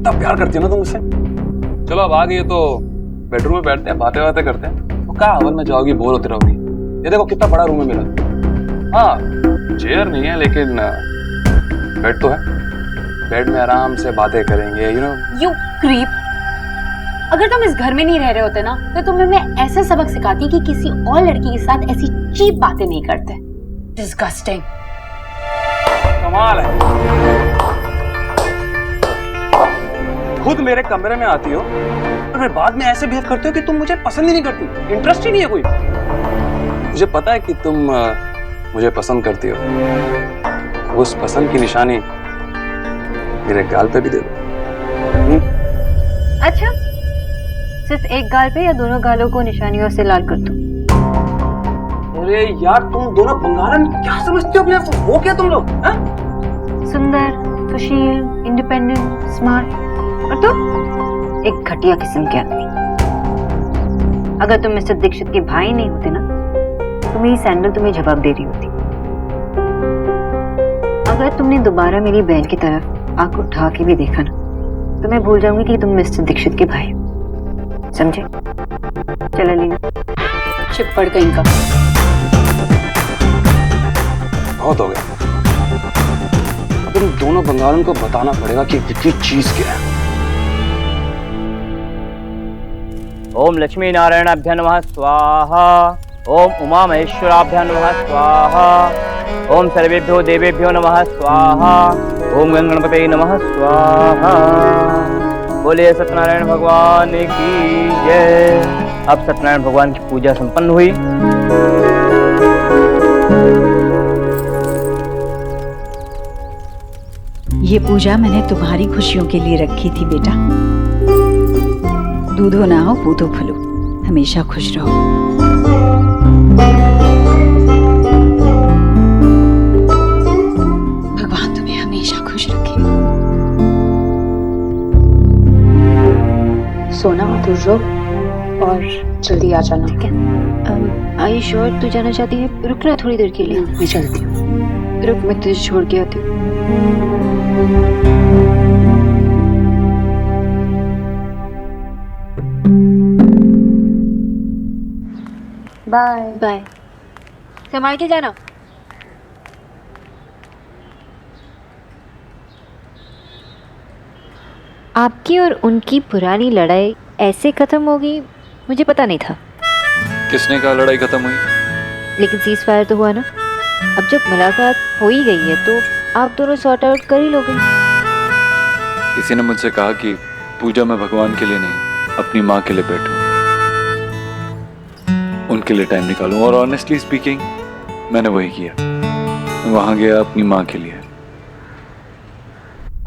कितना प्यार करती है ना तुम मुझसे। चलो अब आ गई है तो बेडरूम में बैठते हैं, बातें बातें करते हैं। तो कहाँ हवन में जाओगी, बोर होती रहोगी। ये देखो कितना बड़ा रूम है मेरा। हाँ चेयर नहीं है लेकिन बेड तो है। बेड में आराम से बातें करेंगे, यू नो। You creep. अगर तुम इस घर में नहीं रह रहे होते ना तो तुम्हें मैं ऐसा सबक सिखाती कि किसी और लड़की के साथ ऐसी चीप बातें नहीं करते। डिस्गस्टिंग। कमाल है, खुद मेरे कमरे में आती हो और फिर बाद में ऐसे बिहेव करते हो कि तुम मुझे पसंद ही नहीं करती, इंटरेस्ट ही नहीं है कोई। मुझे पता है कि तुम मुझे पसंद करती हो। उस पसंद की निशानी मेरे गाल पे भी दे दो। अच्छा, सिर्फ एक गाल पे या दोनों गालों को निशानियों से लाल कर दूं? अरे यार तुम दोनों बंगालन क्या समझते हो अपने आप को? वो क्या तुम लोग? सुंदर, सुशील, इंडिपेंडेंट, स्मार्ट, और तुम एक घटिया किस्म के आदमी। अगर तुम मिस्टर दीक्षित के भाई नहीं होते ना तो मेरी सैंडल तुम्हें जवाब दे रही होती। अगर तुमने दोबारा मेरी बहन की तरफ आंख उठा के भी देखा ना तो मैं भूल जाऊंगी कि तुम मिस्टर दीक्षित के भाई हो। समझे? चल लीना, चिपड़ कहीं का। बहुत हो गया। अब इन दोनों बंगालन को बताना पड़ेगा कि ये चीज क्या है। ओम लक्ष्मी नारायणाभ्य नमः स्वाहा। ओम उमा महेश्वराभ्य नमः स्वाहा। ओम सर्वेभ्यो देवेभ्यो नमः स्वाहा। ओम गणपते नमः स्वाहा। बोले सत्यनारायण भगवान की जय। अब सत्यनारायण भगवान की पूजा संपन्न हुई। ये पूजा मैंने तुम्हारी खुशियों के लिए रखी थी बेटा। दूधो नहाओ पूतो फलो, हमेशा खुश रहो। भगवान तुम्हें हमेशा खुश रखे। सोना मत उठो और जल्दी आ जाना, ठीक है? आई श्योर तू जाना चाहती है? रुकना थोड़ी देर के लिए। मैं चलती हूँ। रुक, मैं तुझे छोड़ के आती हूँ। Bye bye. संभाल के जाना। आपकी और उनकी पुरानी लड़ाई ऐसे खत्म होगी मुझे पता नहीं था। किसने कहा लड़ाई खत्म हुई? लेकिन सीज फायर तो हुआ ना। अब जब मुलाकात हो ही गई है तो आप दोनों सॉर्ट आउट कर ही लोगे। किसी ने मुझसे कहा कि पूजा में भगवान के लिए नहीं अपनी माँ के लिए बैठूं, उनके लिए टाइम निकालूं। और ऑनेस्टली स्पीकिंग मैंने वही किया। वहां गया अपनी माँ के लिए।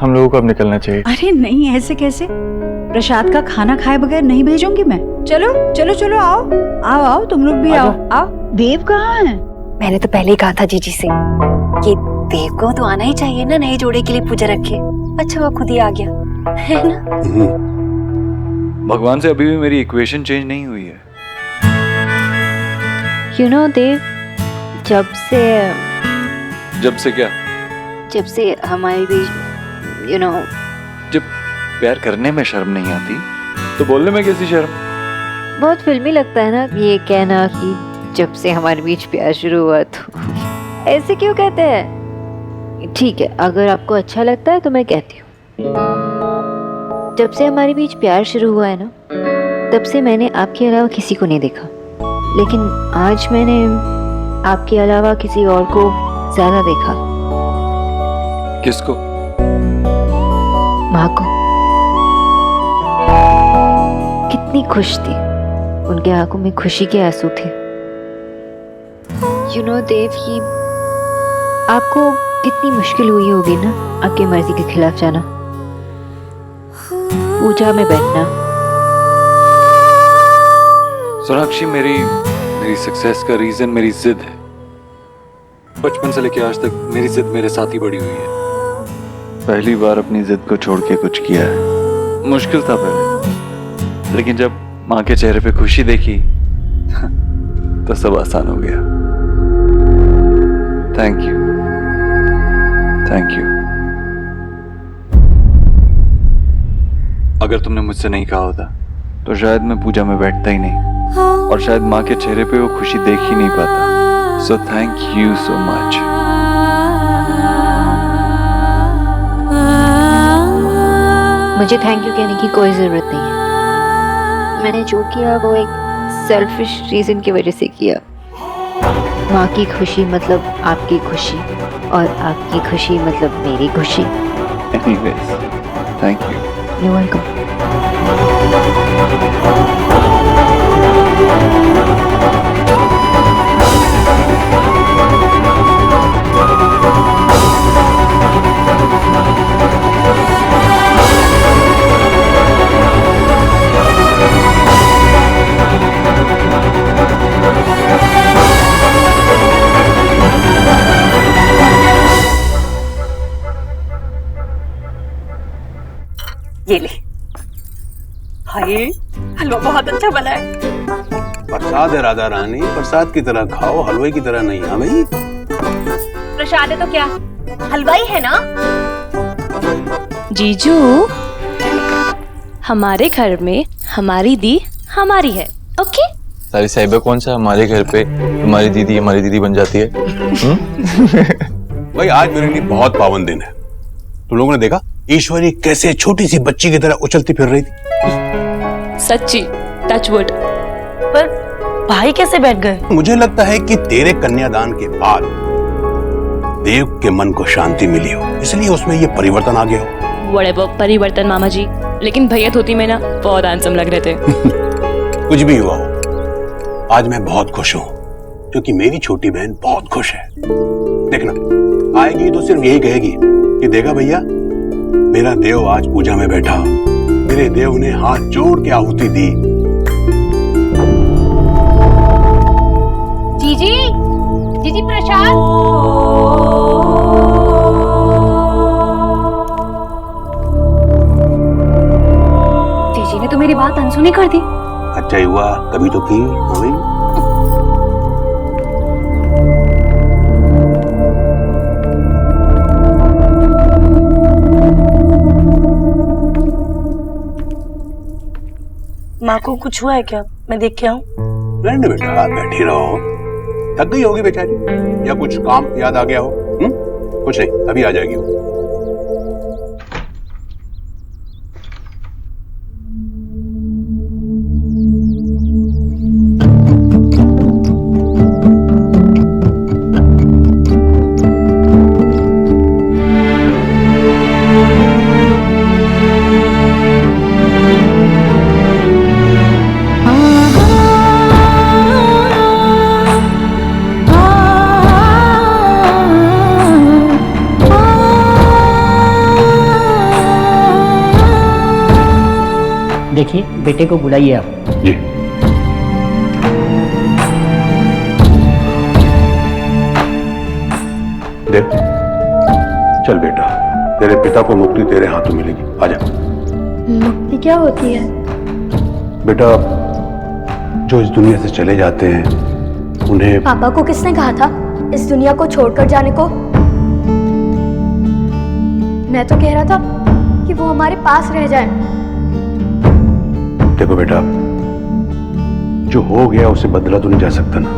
हम लोगों को अब निकलना चाहिए। अरे नहीं, ऐसे कैसे? प्रसाद का खाना खाए बगैर नहीं भेजूंगी मैं। चलो चलो चलो, आओ आओ आओ, तुम लोग भी आओ आओ। देव कहाँ है? मैंने तो पहले ही कहा था जीजी से कि देव को तो आना ही चाहिए ना नए जोड़े के लिए पूजा रखे। अच्छा वो खुद ही आ गया, है ना? भगवान से अभी भी मेरी इक्वेशन चेंज नहीं हुई है। यू नो देव, जब से क्या? जब से हमारे बीच यू नो जब प्यार करने में शर्म नहीं आती तो बोलने में कैसी शर्म? बहुत फिल्मी लगता है ना ये कहना कि जब से हमारे बीच प्यार शुरू हुआ। तो ऐसे क्यों कहते हैं? ठीक है, अगर आपको अच्छा लगता है तो मैं कहती हूँ। जब से हमारे बीच प्यार शुरू हुआ है ना तब से मैंने आपके अलावा किसी को नहीं देखा। लेकिन आज मैंने आपके अलावा किसी और को ज्यादा देखा। किसको? माँ को। कितनी खुश थी, उनके आंखों में खुशी के आंसू थे। यू नो देव, ही आपको कितनी मुश्किल हुई होगी ना आपकी मर्जी के खिलाफ जाना, पूजा में बैठना। सोनाक्षी, मेरी सक्सेस का रीजन मेरी जिद है। बचपन से लेकर आज तक मेरी जिद मेरे साथ ही बड़ी हुई है। पहली बार अपनी जिद को छोड़ के कुछ किया है। मुश्किल था पहले, लेकिन जब माँ के चेहरे पे खुशी देखी तो सब आसान हो गया। Thank you, thank you. अगर तुमने मुझसे नहीं कहा होता तो शायद मैं पूजा में बैठता ही नहीं, और शायद माँ के चेहरे पे वो खुशी देख ही नहीं पाता। So thank you so much. मुझे थैंक यू कहने की कोई ज़रूरत नहीं है। मैंने जो किया वो एक सेल्फिश रीज़न की वजह से किया। माँ की खुशी मतलब आपकी खुशी, और आपकी खुशी मतलब मेरी खुशी। Anyways, thank you. You welcome. ये ले भाई, हलवा बहुत अच्छा बना है। प्रसाद है राधा रानी, प्रसाद की तरह खाओ, हलवे की तरह नहीं। हाँ भाई, प्रसाद है तो क्या, हलवा ही है ना। जीजू, हमारे घर में हमारी दी हमारी है, ओके? सारी साहिबा कौन सा हमारे घर पे हमारी दीदी बन जाती है? भाई आज मेरे लिए बहुत पावन दिन है। तुम लोगों ने देखा ईश्वरी कैसे छोटी सी बच्ची की तरह उछलती फिर रही थी। सच्ची, टच वुड। पर भाई कैसे बैठ गए? मुझे लगता है कि तेरे कन्यादान के बाद देव के मन को शांति मिली हो, इसलिए उसमें ये परिवर्तन आ गया हो। व्हाटएवर परिवर्तन मामा जी, लेकिन भैया धोती में ना बहुत हैंडसम लग रहे थे। कुछ भी हुआ हो, आज मैं बहुत खुश हूँ क्योंकि मेरी छोटी बहन बहुत खुश है। देखना आएगी तो सिर्फ यही कहेगी कि देखा भैया, मेरा देव आज पूजा में बैठा, मेरे देव ने हाथ जोड़ के आहुति दी। जीजी, जीजी प्रसाद। जीजी ने तो मेरी बात अनसुनी कर दी। अच्छा ही हुआ, कभी तो की। हाँ भाई, माँ को कुछ हुआ है क्या? मैं देख के आऊं? रहने बेटा, बैठी रहो। थक गई होगी बेचारी, या कुछ काम याद आ गया हो। कुछ नहीं, अभी आ जाएगी वो। देखिए, बेटे को बुलाइए आप। जी। देख, चल बेटा, तेरे पिता को मुक्ति तेरे हाथों मिलेगी। आजा। मुक्ति क्या होती है? बेटा, जो इस दुनिया से चले जाते हैं उन्हें। पापा को किसने कहा था इस दुनिया को छोड़कर जाने को? मैं तो कह रहा था कि वो हमारे पास रह जाए। देखो बेटा, जो हो गया उसे बदला तो नहीं जा सकता ना।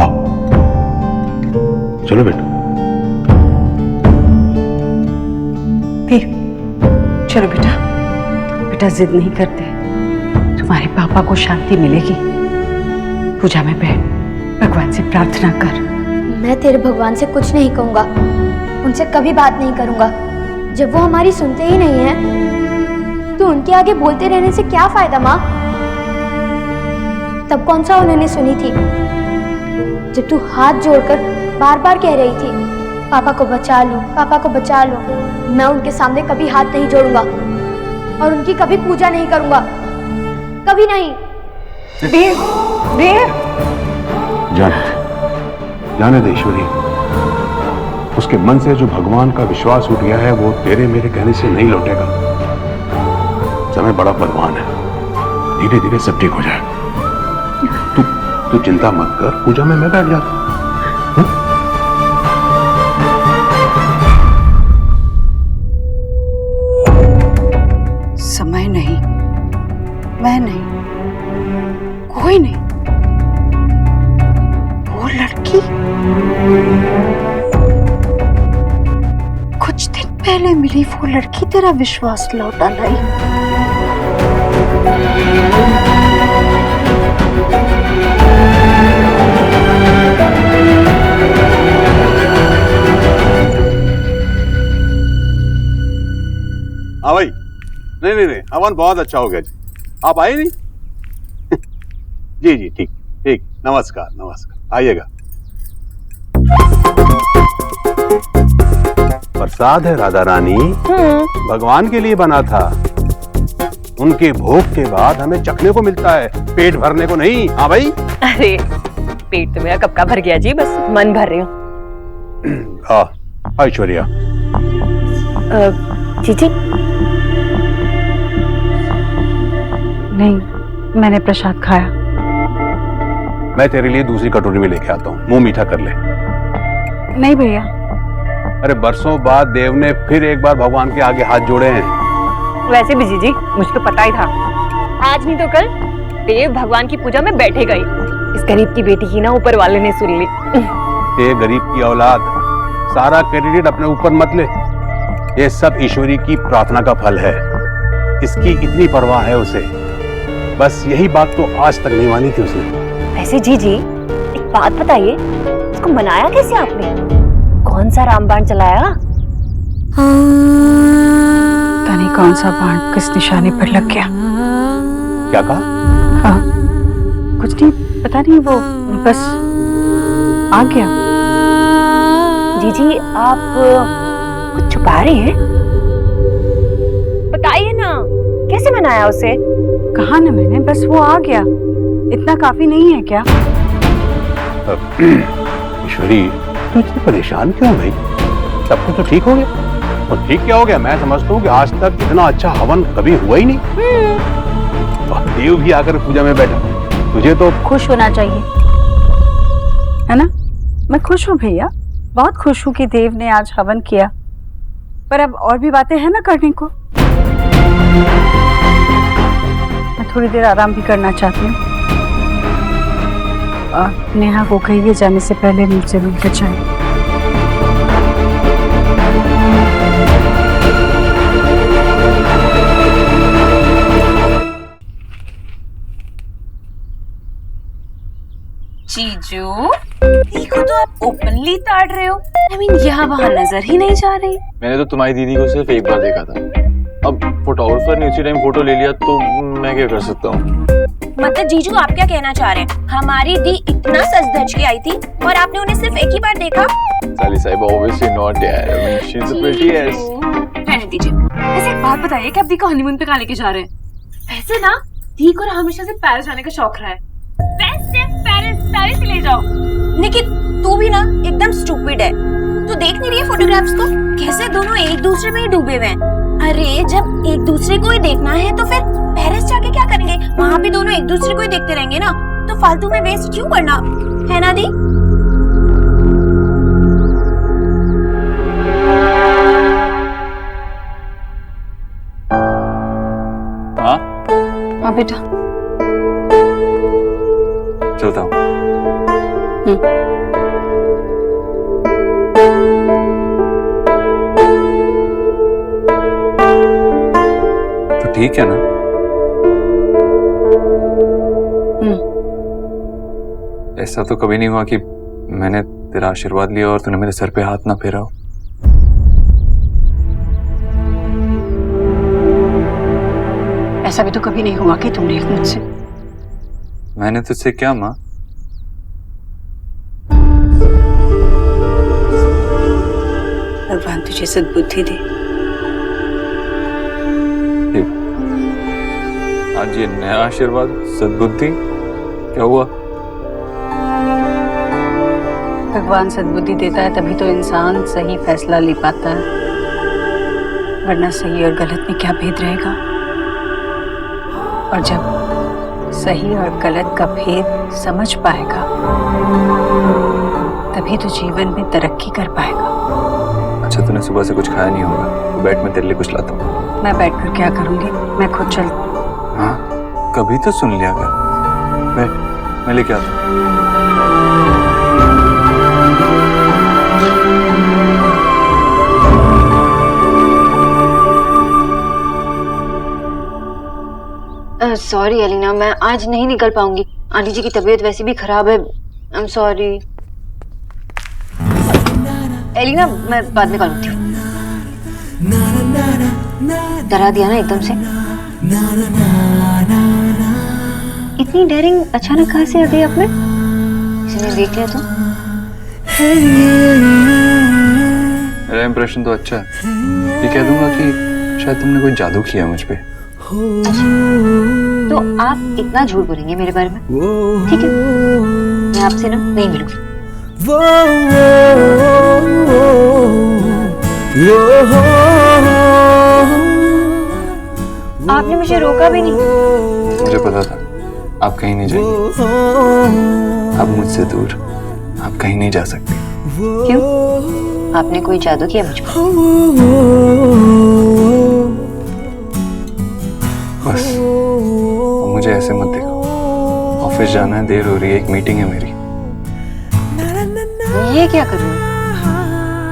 आओ, चलो बेटा। चलो बेटा, बेटा जिद नहीं करते, तुम्हारे पापा को शांति मिलेगी। पूजा में बैठ, भगवान से प्रार्थना कर। मैं तेरे भगवान से कुछ नहीं कहूंगा, उनसे कभी बात नहीं करूंगा। जब वो हमारी सुनते ही नहीं है तो उनके आगे बोलते रहने से क्या फायदा माँ? तब कौन सा उन्होंने सुनी थी जब तू हाथ जोड़कर बार बार कह रही थी पापा को बचा लो, पापा को बचा लो। मैं उनके सामने कभी हाथ नहीं जोड़ूंगा और उनकी कभी पूजा नहीं करूंगा, कभी नहीं। देव, देव। जाने दे ईश्वरी, उसके मन से जो भगवान का विश्वास उठ गया है वो तेरे मेरे कहने से नहीं लौटेगा। समय बड़ा बलवान है, धीरे धीरे सब ठीक हो जाए। तू चिंता मत कर, पूजा में मैं बैठ जाता हूं। मिली वो लड़की तेरा विश्वास लौटा लाई। हाँ भाई, नहीं नहीं नहीं, हवन बहुत अच्छा हो गया जी। आप आए नहीं? जी जी, ठीक ठीक, नमस्कार नमस्कार, आइएगा। प्रसाद है राधा रानी, भगवान के लिए बना था। उनके भोग के बाद हमें चखने को मिलता है, पेट भरने को नहीं। हाँ भाई। अरे पेट तो मेरा कब का भर गया जी, बस मन भर रही हूँ। हाँ ऐश्वर्या। जीजी नहीं, मैंने प्रसाद खाया। मैं तेरे लिए दूसरी कटोरी में लेके आता हूँ, मुंह मीठा कर ले। नहीं भैया। अरे बरसों बाद देव ने फिर एक बार भगवान के आगे हाथ जोड़े हैं। वैसे भी जीजी मुझे तो पता ही था, आज नहीं तो कल देव भगवान की पूजा में बैठे गए। इस गरीब की बेटी की ना ऊपर वाले ने सुन ली। ये गरीब की औलाद, सारा क्रेडिट अपने ऊपर मत ले। ये सब ईश्वरी की प्रार्थना का फल है। इसकी इतनी परवाह है उसे, बस यही बात तो आज तक नहीं मानी थी उसने। वैसे जीजी एक बात बताइए, इसको मनाया कैसे आपने? कौन सा रामबाण चलाया? पता नहीं कौन सा बाण किस निशाने पर लग गया। क्या कहा? हाँ, कुछ नहीं, पता नहीं, वो बस आ गया। जीजी आप कुछ छुपा रहे हैं? बताइए ना, कैसे मनाया उसे? कहा ना मैंने, बस वो आ गया, इतना काफी नहीं है क्या? ईश्वरी तू इतनी परेशान क्यों है भाई? सब कुछ तो ठीक हो गया। और ठीक क्या हो गया? मैं समझता हूँ कि आज तक इतना अच्छा हवन कभी हुआ ही नहीं। और देव भी आकर पूजा में बैठा, तुझे तो खुश होना चाहिए, है ना? मैं खुश हूँ भैया, बहुत खुश हूँ कि देव ने आज हवन किया, पर अब और भी बातें हैं ना करने को। मैं थोड़ी देर आराम भी करना चाहती हूँ। नेहा को कहिए जाने से पहले मुझसे मिलकर जाए। जीजू देखो तो आप ओपनली ताड़ रहे हो। I mean, यहाँ वहाँ नजर ही नहीं जा रही। मैंने तो तुम्हारी दीदी को सिर्फ एक बार देखा था। अब फोटोग्राफर ने उसी टाइम फोटो ले लिया तो मैं क्या कर सकता हूँ? मतलब जीजू आप क्या कहना चाह रहे हैं? हमारी दी इतना सज धज के आई थी और आपने उन्हें सिर्फ एक ही बार देखा? साली साहिब ऑब्वियसली नॉट यार, I mean, she's the prettiest. रहने दीजिए। वैसे एक बात बताइए कि आप दी को हनीमून पे कहाँ लेके जा रहे हैं? वैसे ना दी को हमेशा से पेरिस जाने का शौक रहा है। बेस्ट है पेरिस, पेरिस ले जाओ। निकित तू भी ना एकदम स्टूपिड है। तू देख नहीं रही है फोटोग्राफ्स को? कैसे दोनों एक दूसरे में ही डूबे हुए हैं। अरे जब एक दूसरे को ही देखना है तो फिर पेरिस जाके क्या करेंगे? वहाँ भी दोनों एक दूसरे को ही देखते रहेंगे ना, तो फालतू में वेस्ट क्यों करना, है ना दी? हाँ हाँ बेटा, चलता हूँ। तो ठीक है ना? ऐसा तो कभी नहीं हुआ कि मैंने तेरा आशीर्वाद लिया और तूने मेरे सर पे हाथ ना फेरा हो। ऐसा भी तो कभी नहीं हुआ कि तुमने मुझसे। मैंने तुझसे क्या माँ? भगवान तुझे सद्बुद्धि दे। आज ये नया आशीर्वाद, सद्बुद्धि, क्या हुआ? भगवान सद्बुद्धि देता है तभी तो इंसान सही फैसला ले पाता है, वरना सही और गलत में क्या भेद रहेगा? और जब सही और गलत का भेद समझ पाएगा तभी तो जीवन में तरक्की कर पाएगा। अच्छा तूने सुबह से कुछ खाया नहीं होगा, बैठ मैं तेरे लिए कुछ लाता हूँ। मैं बैठकर क्या करूंगी, मैं खुद चल। हाँ कभी तो सुन लिया कर, बैठ मैं लेके आता हूँ। सॉरी एलिना, मैं आज नहीं निकल पाऊंगी। आंटी जी की तबीयत वैसे भी खराब है। आई एम सॉरी एलिना, मैं बाद में कॉल करती हूँ। डरा दिया ना एकदम से। इतनी डेयरिंग अचानक कहाँ से आ गई आप में? किसी ने देख लिया तो? मेरा इंप्रेशन तो अच्छा है। ये कह दूंगा कि शायद तुमने कोई जादू किया मुझ पे। तो आप इतना झूठ बोलेंगे मेरे बारे में? ठीक है, मैं आपसे ना नहीं मिलूंगी। आपने मुझे रोका भी नहीं। मुझे पता था आप कहीं नहीं जाएंगे। आप मुझसे दूर आप कहीं नहीं जा सकते। क्यों? आपने कोई जादू किया मुझ पर? बस अब मुझे ऐसे मत देखो। ऑफिस जाना है, देर हो रही है, एक मीटिंग है मेरी। ये क्या कर रहे हो?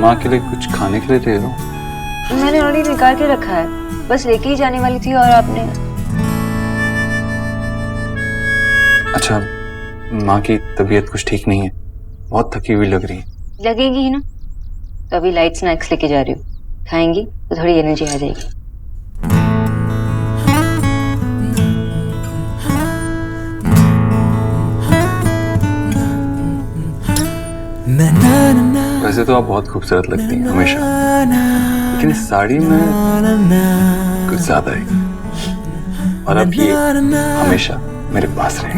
माँ के लिए कुछ खाने के लिए दे दो। मैंने ऑलरेडी निकाल के रखा है, बस लेके ही जाने वाली थी और आपने। अच्छा, माँ की तबीयत कुछ ठीक नहीं है, बहुत थकी हुई लग रही है। लगेगी ही ना, तो अभी लाइट स्नैक्स लेके जा रही हूँ, खाएंगी तो थोड़ी एनर्जी आ जाएगी। वैसे तो आप बहुत खूबसूरत लगती हैं हमेशा, लेकिन इस साड़ी में कुछ ज्यादा है। और अब ये हमेशा मेरे पास रहे।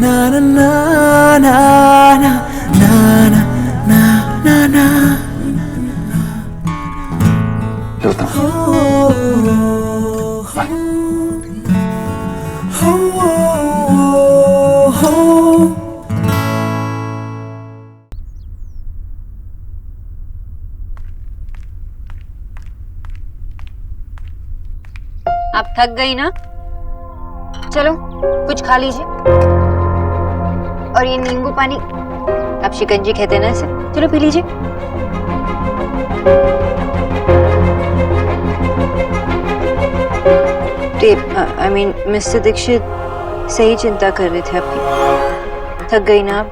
चलता हूँ। आप थक गई ना? चलो कुछ खा लीजिए। और ये नींबू पानी, आप शिकंजी कहते हैं ना इसे, चलो पी लीजिए। आई मीन मिस्टर दीक्षित सही चिंता कर रहे थे आपकी। थक गई ना आप?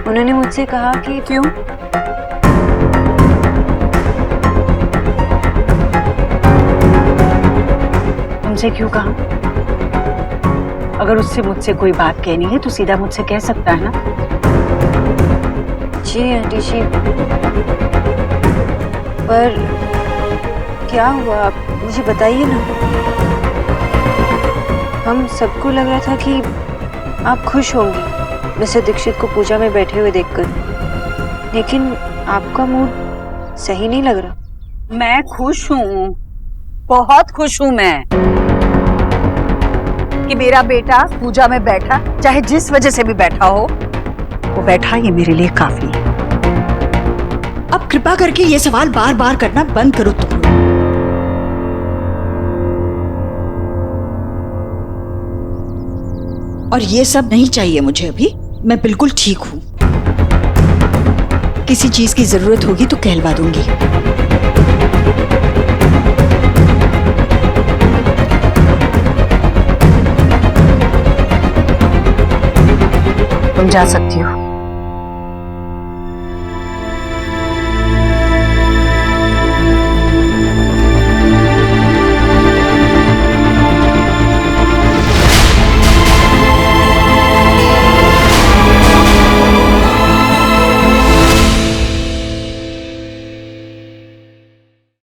उन्होंने मुझसे कहा कि क्यों? तुमसे क्यों कहा? अगर उससे मुझसे कोई बात कहनी है तो सीधा मुझसे कह सकता है ना। जी आंटी जी, पर क्या हुआ आप मुझे बताइए ना। हम सबको लग रहा था कि आप खुश होंगी मिस्टर दीक्षित को पूजा में बैठे हुए देखकर, लेकिन आपका मूड सही नहीं लग रहा। मैं खुश हूँ, बहुत खुश हूँ मैं कि मेरा बेटा पूजा में बैठा, चाहे जिस वजह से भी बैठा हो, वो बैठा, ये मेरे लिए काफी है। अब कृपा करके ये सवाल बार बार करना बंद करो तुम। और ये सब नहीं चाहिए मुझे अभी। मैं बिल्कुल ठीक हूं। किसी चीज की जरूरत होगी तो कहलवा दूंगी। तुम जा सकती हो।